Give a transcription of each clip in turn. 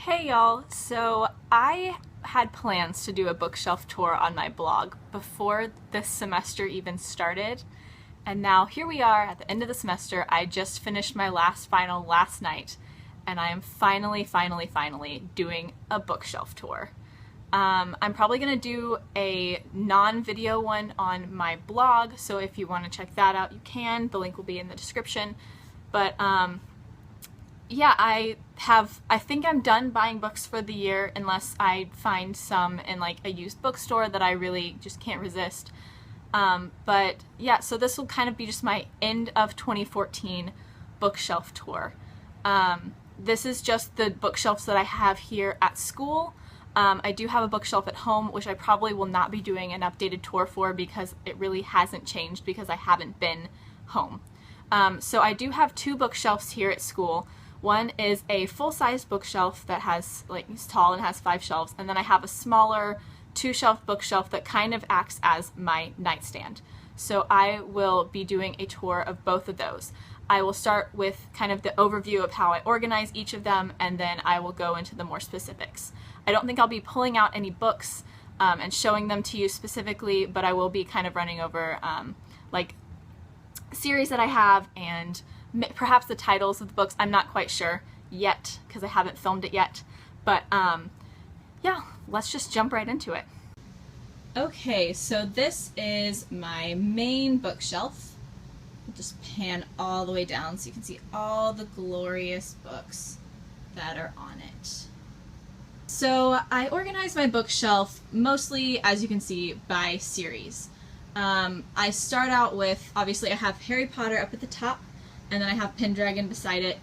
Hey y'all, so I had plans to do a bookshelf tour on my blog before this semester even started, and now here we are at the end of the semester. I just finished my last final last night, and I am finally doing a bookshelf tour. I'm probably going to do a non-video one on my blog, so if you want to check that out, you can. The link will be in the description. But yeah, I think I'm done buying books for the year unless I find some in like a used bookstore that I really just can't resist. But yeah, so this will kind of be just my end of 2014 bookshelf tour. This is just the bookshelves that I have here at school. I do have a bookshelf at home, which I probably will not be doing an updated tour for because it really hasn't changed because I haven't been home. So I do have two bookshelves here at school. One is a full-size bookshelf that has, like, it's tall and has 5 shelves, and then I have a smaller 2-shelf bookshelf that kind of acts as my nightstand. So I will be doing a tour of both of those. I will start with kind of the overview of how I organize each of them, and then I will go into the more specifics. I don't think I'll be pulling out any books and showing them to you specifically, but I will be kind of running over like series that I have and perhaps the titles of the books. I'm not quite sure yet because I haven't filmed it yet, but yeah, let's just jump right into it. Okay, so this is my main bookshelf. I'll just pan all the way down so you can see all the glorious books that are on it. So I organize my bookshelf mostly, as you can see, by series. I start out with, obviously I have Harry Potter up at the top, and then I have Pendragon beside it,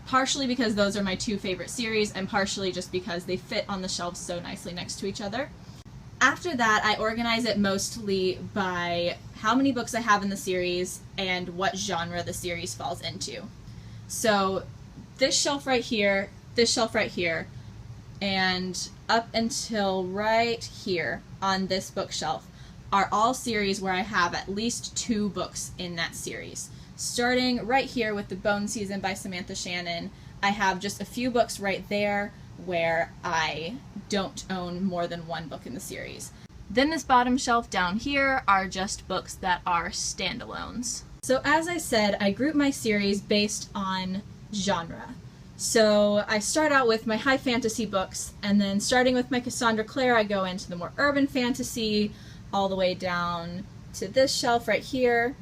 partially because those are my two favorite series, and partially just because they fit on the shelves so nicely next to each other. After that, I organize it mostly by how many books I have in the series and what genre the series falls into. So this shelf right here, this shelf right here, and up until right here on this bookshelf are all series where I have at least 2 books in that series. Starting right here with The Bone Season by Samantha Shannon, I have just a few books right there where I don't own more than 1 book in the series. Then this bottom shelf down here are just books that are standalones. So as I said, I group my series based on genre. So I start out with my high fantasy books, and then starting with my Cassandra Clare, I go into the more urban fantasy, all the way down to this shelf right here.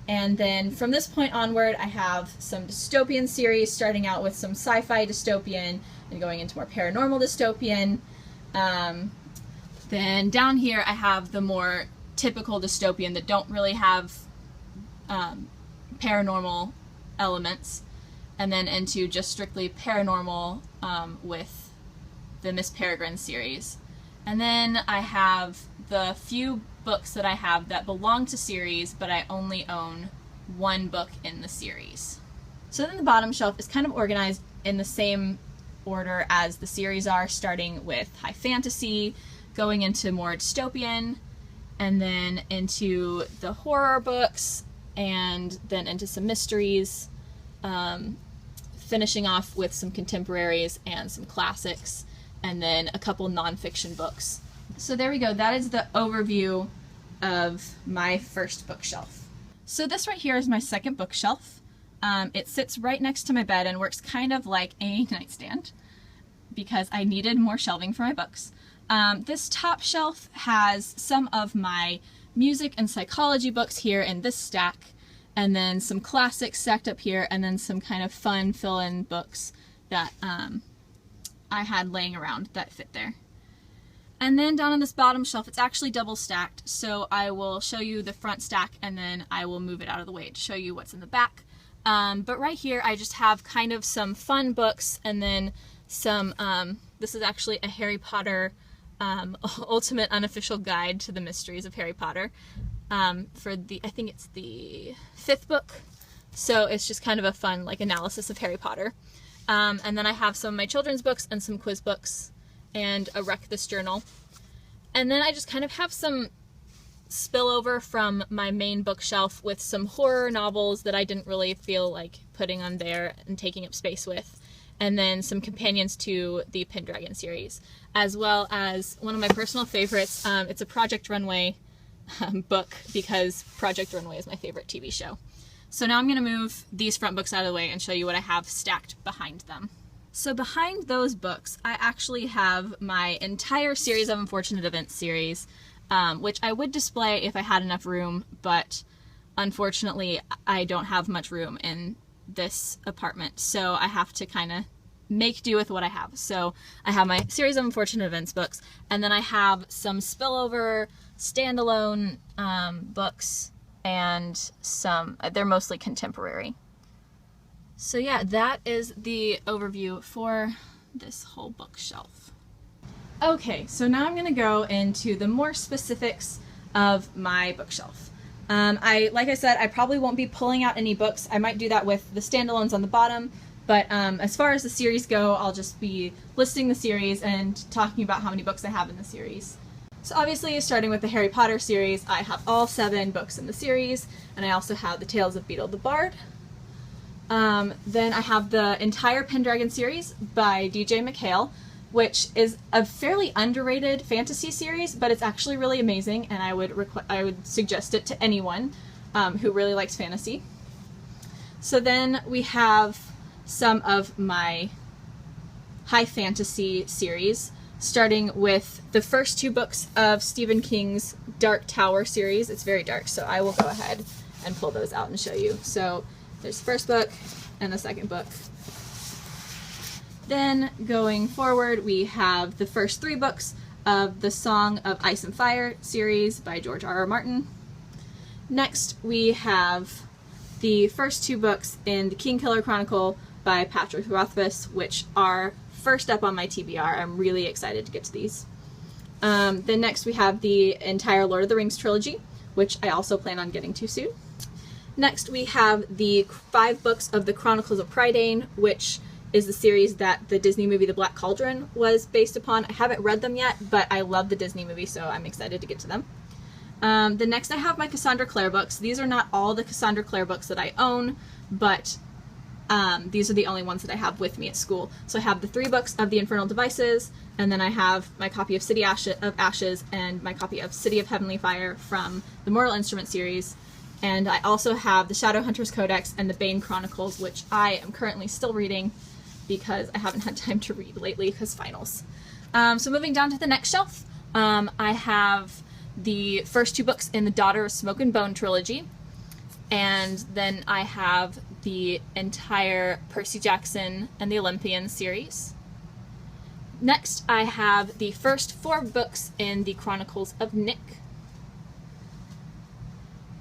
And then from this point onward, I have some dystopian series, starting out with some sci-fi dystopian and going into more paranormal dystopian. Then down here, I have the more typical dystopian that don't really have paranormal elements, and then into just strictly paranormal with the Miss Peregrine series. And then I have the few books that I have that belong to series, but I only own 1 book in the series. So then the bottom shelf is kind of organized in the same order as the series are, starting with high fantasy, going into more dystopian, and then into the horror books, and then into some mysteries, finishing off with some contemporaries and some classics, and then a couple nonfiction books. So there we go. That is the overview of my first bookshelf. So this right here is my second bookshelf. It sits right next to my bed and works kind of like a nightstand because I needed more shelving for my books. This top shelf has some of my music and psychology books here in this stack, and then some classics stacked up here, and then some kind of fun fill-in books that I had laying around that fit there. And then down on this bottom shelf, it's actually double stacked, so I will show you the front stack and then I will move it out of the way to show you what's in the back. But right here I just have kind of some fun books, and then some, this is actually a Harry Potter ultimate unofficial guide to the mysteries of Harry Potter for the, I think it's the 5th book, so it's just kind of a fun like analysis of Harry Potter. And then I have some of my children's books and some quiz books and a Wreck This journal. And then I just kind of have some spillover from my main bookshelf with some horror novels that I didn't really feel like putting on there and taking up space with. and then some companions to the Pendragon series, as well as one of my personal favorites. It's a Project Runway book, because Project Runway is my favorite TV show. So now I'm going to move these front books out of the way and show you what I have stacked behind them. So behind those books, I actually have my entire Series of Unfortunate Events series, which I would display if I had enough room, but unfortunately I don't have much room in this apartment, so I have to kind of make do with what I have. So I have my Series of Unfortunate Events books, and then I have some spillover standalone books, and they're mostly contemporary. So yeah, that is the overview for this whole bookshelf. Okay, so now I'm going to go into the more specifics of my bookshelf. Like I said, I probably won't be pulling out any books. I might do that with the standalones on the bottom, but as far as the series go, I'll just be listing the series and talking about how many books I have in the series. So obviously, starting with the Harry Potter series, I have all 7 books in the series, and I also have the Tales of Beedle the Bard. Then I have the entire Pendragon series by D.J. MacHale, which is a fairly underrated fantasy series, but it's actually really amazing, and I would suggest it to anyone who really likes fantasy. So then we have some of my high fantasy series, starting with the first 2 books of Stephen King's Dark Tower series. It's very dark, so I will go ahead and pull those out and show you. So there's the first book and the second book. Then going forward, we have the first 3 books of the Song of Ice and Fire series by George R.R. Martin. Next, we have the first 2 books in the Kingkiller Chronicle by Patrick Rothfuss, which are first up on my TBR. I'm really excited to get to these. Then next we have the entire Lord of the Rings trilogy, which I also plan on getting to soon. Next we have the 5 books of the Chronicles of Prydain, which is the series that the Disney movie The Black Cauldron was based upon. I haven't read them yet, but I love the Disney movie, so I'm excited to get to them. Then next I have my Cassandra Clare books. These are not all the Cassandra Clare books that I own, but these are the only ones that I have with me at school. So I have the 3 books of the Infernal Devices, and then I have my copy of City of Ashes and my copy of City of Heavenly Fire from the Mortal Instrument series. And I also have the Shadowhunters Codex and the Bane Chronicles, which I am currently still reading because I haven't had time to read lately because finals. So moving down to the next shelf, I have the first 2 books in the Daughter of Smoke and Bone trilogy, and then I have the entire Percy Jackson and the Olympians series. Next, I have the first 4 books in the Chronicles of Nick.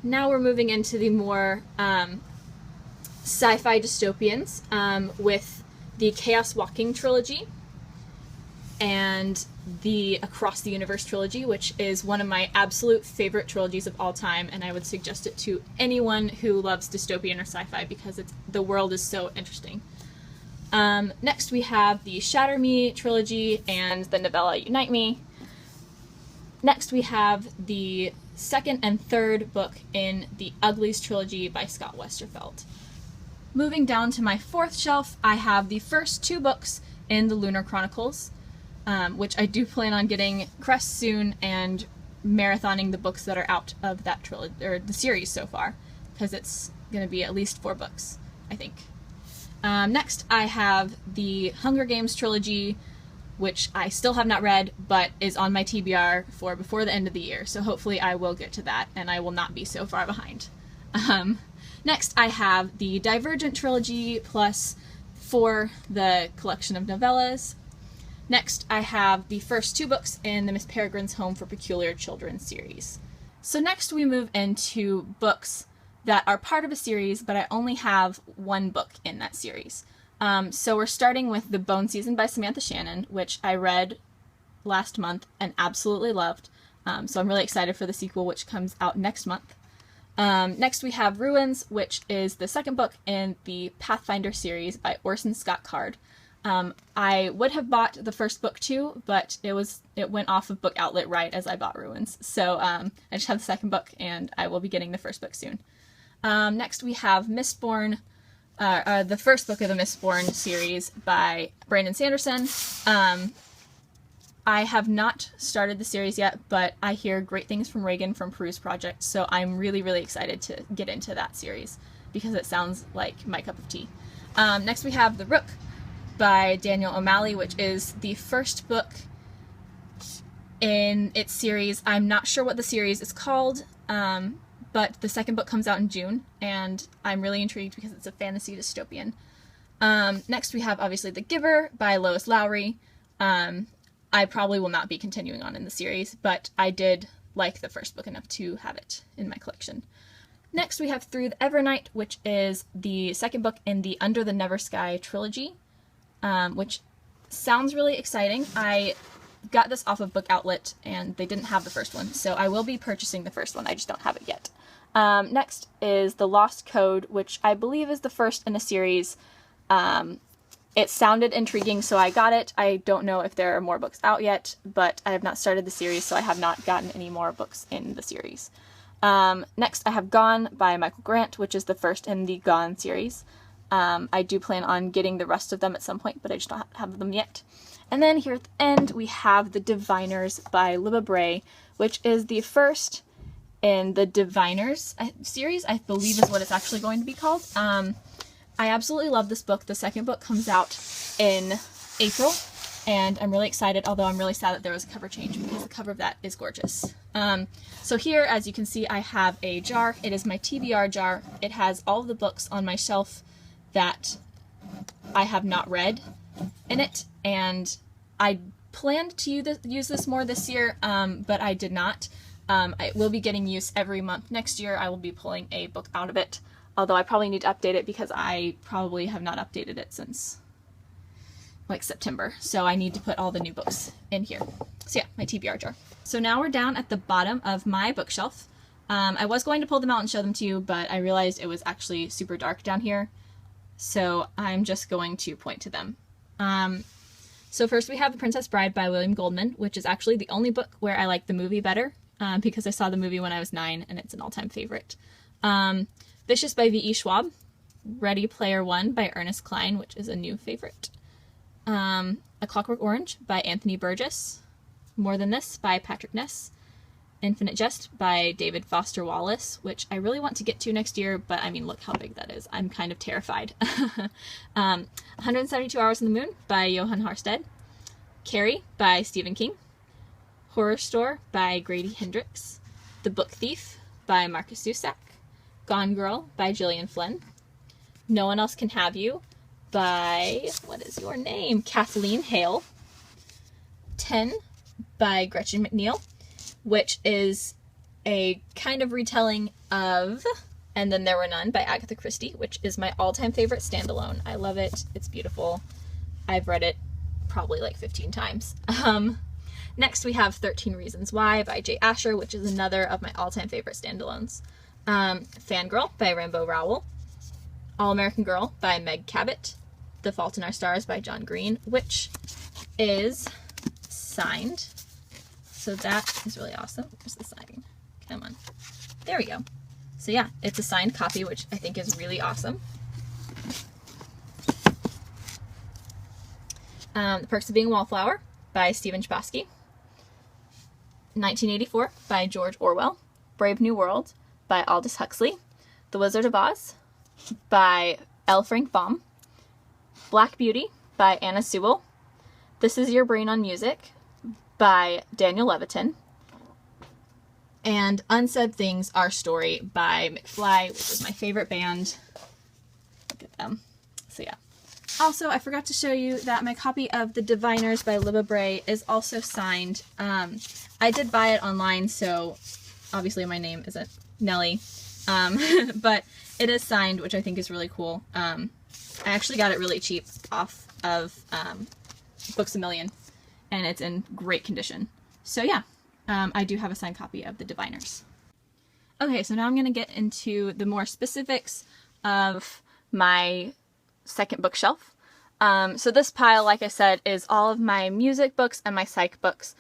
Now we're moving into the more sci-fi dystopians with the Chaos Walking trilogy and the Across the Universe trilogy, which is one of my absolute favorite trilogies of all time, and I would suggest it to anyone who loves dystopian or sci-fi because the world is so interesting. Next we have the Shatter Me trilogy and the novella Unite Me. Next we have the second and third book in the Uglies trilogy by Scott Westerfeld. Moving down to my 4th shelf, I have the first 2 books in the Lunar Chronicles, which I do plan on getting Crest soon and marathoning the books that are out of that trilogy, or the series so far, because it's going to be at least 4 books, I think. Next, I have the Hunger Games trilogy, which I still have not read, but is on my TBR for before the end of the year, so hopefully I will get to that, and I will not be so far behind. Next, I have the Divergent trilogy, plus for the collection of novellas. Next, I have the first 2 books in the Miss Peregrine's Home for Peculiar Children series. So next we move into books that are part of a series, but I only have 1 book in that series. So we're starting with The Bone Season by Samantha Shannon, which I read last month and absolutely loved. So I'm really excited for the sequel, which comes out next month. Next we have Ruins, which is the second book in the Pathfinder series by Orson Scott Card. I would have bought the first book too, but it went off of Book Outlet right as I bought Ruins. So I just have the second book, and I will be getting the first book soon. Next we have Mistborn, the first book of the Mistborn series by Brandon Sanderson. I have not started the series yet, but I hear great things from Reagan from Peruse Project, so I'm really, really excited to get into that series because it sounds like my cup of tea. Next we have The Rook by Daniel O'Malley, which is the first book in its series. I'm not sure what the series is called, but the second book comes out in June, and I'm really intrigued because it's a fantasy dystopian. Next we have, obviously, The Giver by Lois Lowry. I probably will not be continuing on in the series, but I did like the first book enough to have it in my collection. Next we have Through the Evernight, which is the second book in the Under the Never Sky trilogy, which sounds really exciting. I got this off of Book Outlet, and they didn't have the first one, so I will be purchasing the first one. I just don't have it yet. Next is The Lost Code, which I believe is the first in a series. It sounded intriguing, so I got it. I don't know if there are more books out yet, but I have not started the series, so I have not gotten any more books in the series. Next, I have Gone by Michael Grant, which is the first in the Gone series. I do plan on getting the rest of them at some point, but I just don't have them yet. And then here at the end, we have The Diviners by Libba Bray, which is the first in the Diviners series, I believe is what it's actually going to be called. I absolutely love this book. The second book comes out in April, and I'm really excited, although I'm really sad that there was a cover change because the cover of that is gorgeous. So here, as you can see, I have a jar. It is my TBR jar. It has all of the books on my shelf that I have not read in it, and I planned to use this more this year, but I did not. I will be getting use every month next year. I will be pulling a book out of it, although I probably need to update it because I probably have not updated it since like September. So I need to put all the new books in here. So yeah, my TBR jar. So now we're down at the bottom of my bookshelf. I was going to pull them out and show them to you, but I realized it was actually super dark down here. So I'm just going to point to them. So first we have The Princess Bride by William Goldman, which is actually the only book where I like the movie better, because I saw the movie when I was 9 and it's an all-time favorite. Vicious by V.E. Schwab, Ready Player One by Ernest Cline, which is a new favorite. A Clockwork Orange by Anthony Burgess, More Than This by Patrick Ness, Infinite Jest by David Foster Wallace, which I really want to get to next year, but I mean, look how big that is. I'm kind of terrified. 172 Hours in the Moon by Johan Harstad, Carrie by Stephen King, Horror Store by Grady Hendrix, The Book Thief by Marcus Zusak, Gone Girl by Gillian Flynn, No One Else Can Have You by, what is your name? Kathleen Hale, 10 by Gretchen McNeil, which is a kind of retelling of And Then There Were None by Agatha Christie, which is my all-time favorite standalone. I love it. It's beautiful. I've read it probably like 15 times. Next we have 13 Reasons Why by Jay Asher, which is another of my all-time favorite standalones. Fangirl by Rambo Rowell, All American Girl by Meg Cabot, The Fault in Our Stars by John Green, which is signed. So that is really awesome. Where's the signing? Come on. There we go. So yeah, it's a signed copy, which I think is really awesome. The Perks of Being a Wallflower by Stephen Chbosky, 1984 by George Orwell, Brave New World by Aldous Huxley, The Wizard of Oz by L. Frank Baum, Black Beauty by Anna Sewell, This Is Your Brain on Music by Daniel Levitin, and Unsaid Things, Our Story by McFly, which is my favorite band. Look at them. So yeah. Also, I forgot to show you that my copy of The Diviners by Libba Bray is also signed. I did buy it online, so obviously my name isn't Nellie, but it is signed, which I think is really cool. I actually got it really cheap off of Books A Million, and it's in great condition. So yeah, I do have a signed copy of The Diviners. Okay, so now I'm going to get into the more specifics of my second bookshelf. So this pile, like I said, is all of my music books and my psych books.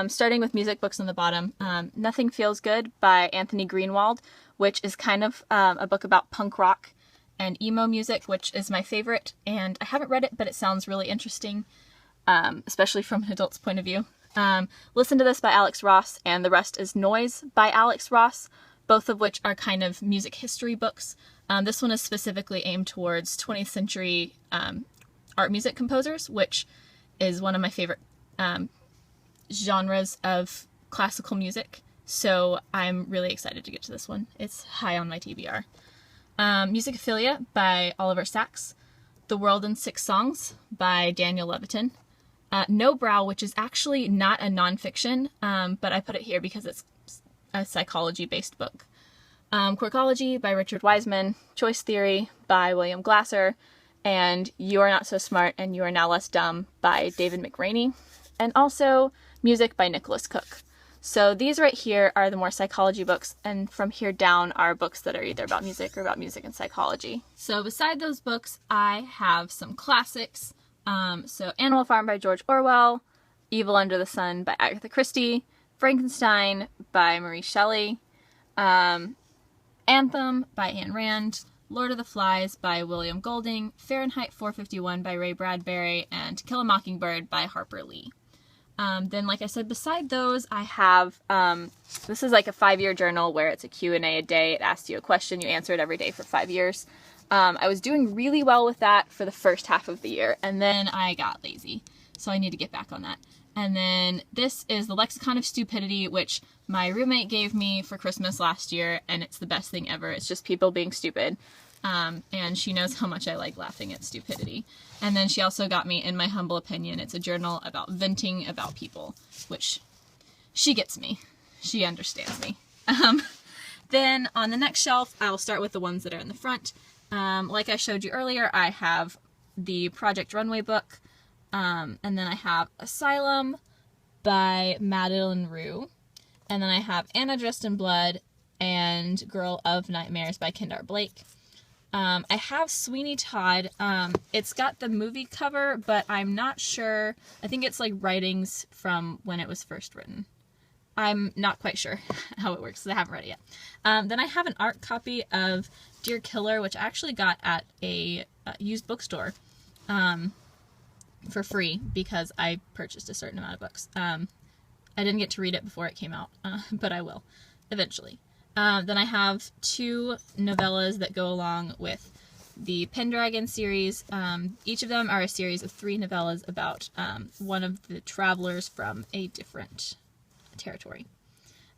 Starting with music books on the bottom, Nothing Feels Good by Anthony Greenwald, which is kind of a book about punk rock and emo music, which is my favorite, and I haven't read it, but it sounds really interesting, especially from an adult's point of view. Listen to This by Alex Ross, and The Rest is Noise by Alex Ross, both of which are kind of music history books. This one is specifically aimed towards 20th century art music composers, which is one of my favorite genres of classical music. So I'm really excited to get to this one. It's high on my TBR. Musicophilia by Oliver Sacks. The World in 6 Songs by Daniel Levitin. No Brow, which is actually not a nonfiction, but I put it here because it's a psychology-based book. Quirkology by Richard Wiseman. Choice Theory by William Glasser. And You Are Not So Smart and You Are Now Less Dumb by David McRaney. And also Music by Nicholas Cook. So these right here are the more psychology books, and from here down are books that are either about music or about music and psychology. So beside those books, I have some classics. So Animal Farm by George Orwell, Evil Under the Sun by Agatha Christie, Frankenstein by Mary Shelley, Anthem by Ayn Rand, Lord of the Flies by William Golding, Fahrenheit 451 by Ray Bradbury, and To Kill a Mockingbird by Harper Lee. Then, like I said, beside those, I have, this is like a 5-year journal where it's a Q&A a day. It asks you a question, you answer it every day for 5 years. I was doing really well with that for the first half of the year, and then I got lazy, so I need to get back on that. And then this is the Lexicon of Stupidity, which my roommate gave me for Christmas last year, and it's the best thing ever. It's just people being stupid. And she knows how much I like laughing at stupidity. And then she also got me In My Humble Opinion. It's a journal about venting about people, which she gets me. She understands me. Then on the next shelf, I'll start with the ones that are in the front. Like I showed you earlier, I have the Project Runway book, and then I have Asylum by Madeline Rue, and then I have Anna Dressed in Blood and Girl of Nightmares by Kendar Blake. I have Sweeney Todd. It's got the movie cover, but I'm not sure. I think it's like writings from when it was first written. I'm not quite sure how it works, so I haven't read it yet. Then I have an art copy of Dear Killer, which I actually got at a used bookstore for free because I purchased a certain amount of books. I didn't get to read it before it came out, but I will eventually. Then I have 2 novellas that go along with the Pendragon series. Each of them are a series of 3 novellas about one of the travelers from a different territory.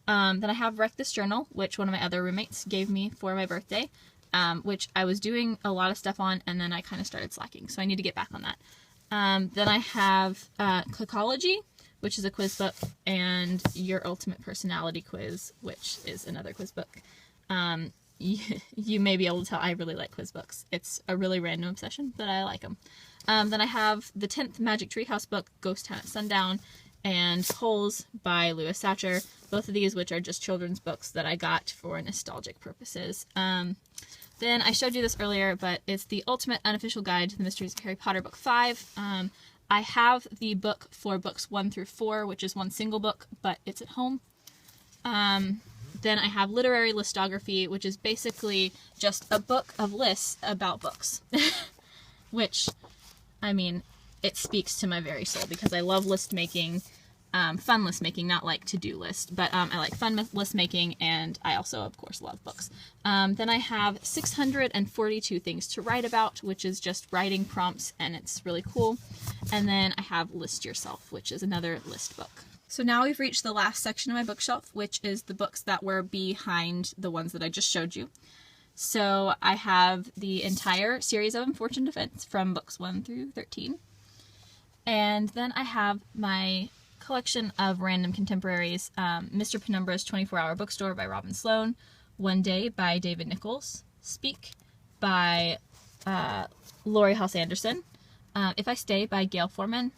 Then I have Wreck This Journal, which one of my other roommates gave me for my birthday, which I was doing a lot of stuff on, and then I kind of started slacking, so I need to get back on that. Then I have Clickology, which is a quiz book, and Your Ultimate Personality Quiz, which is another quiz book. You may be able to tell I really like quiz books. It's a really random obsession, but I like them. Then I have the 10th Magic Treehouse book, Ghost Town at Sundown, and Holes by Louis Satcher, both of these which are just children's books that I got for nostalgic purposes. Then I showed you this earlier, but it's the Ultimate Unofficial Guide to the Mysteries of Harry Potter, Book 5. I have the book for books 1 through 4, which is one single book, but it's at home. Then I have Literary Listography, which is basically just a book of lists about books. Which, I mean, it speaks to my very soul because I love list making, fun list making, not like to-do list, but I like fun list making, and I also, of course, love books. Then I have 642 Things to Write About, which is just writing prompts, and it's really cool. And then I have List Yourself, which is another list book. So now we've reached the last section of my bookshelf, which is the books that were behind the ones that I just showed you. So I have the entire series of Unfortunate Events from books 1 through 13. And then I have my collection of random contemporaries, Mr. Penumbra's 24-Hour Bookstore by Robin Sloan, One Day by David Nichols, Speak by Laurie Halse Anderson, If I Stay by Gail Forman,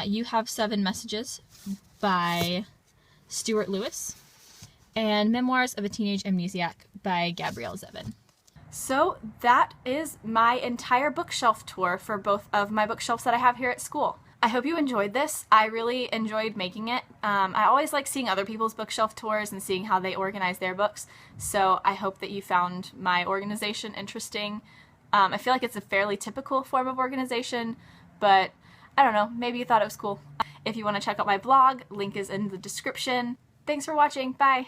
You Have 7 Messages by Stuart Lewis, and Memoirs of a Teenage Amnesiac by Gabrielle Zevin. So that is my entire bookshelf tour for both of my bookshelves that I have here at school. I hope you enjoyed this. I really enjoyed making it. I always like seeing other people's bookshelf tours and seeing how they organize their books, so I hope that you found my organization interesting. I feel like it's a fairly typical form of organization, but I don't know, maybe you thought it was cool. If you want to check out my blog, link is in the description. Thanks for watching, bye!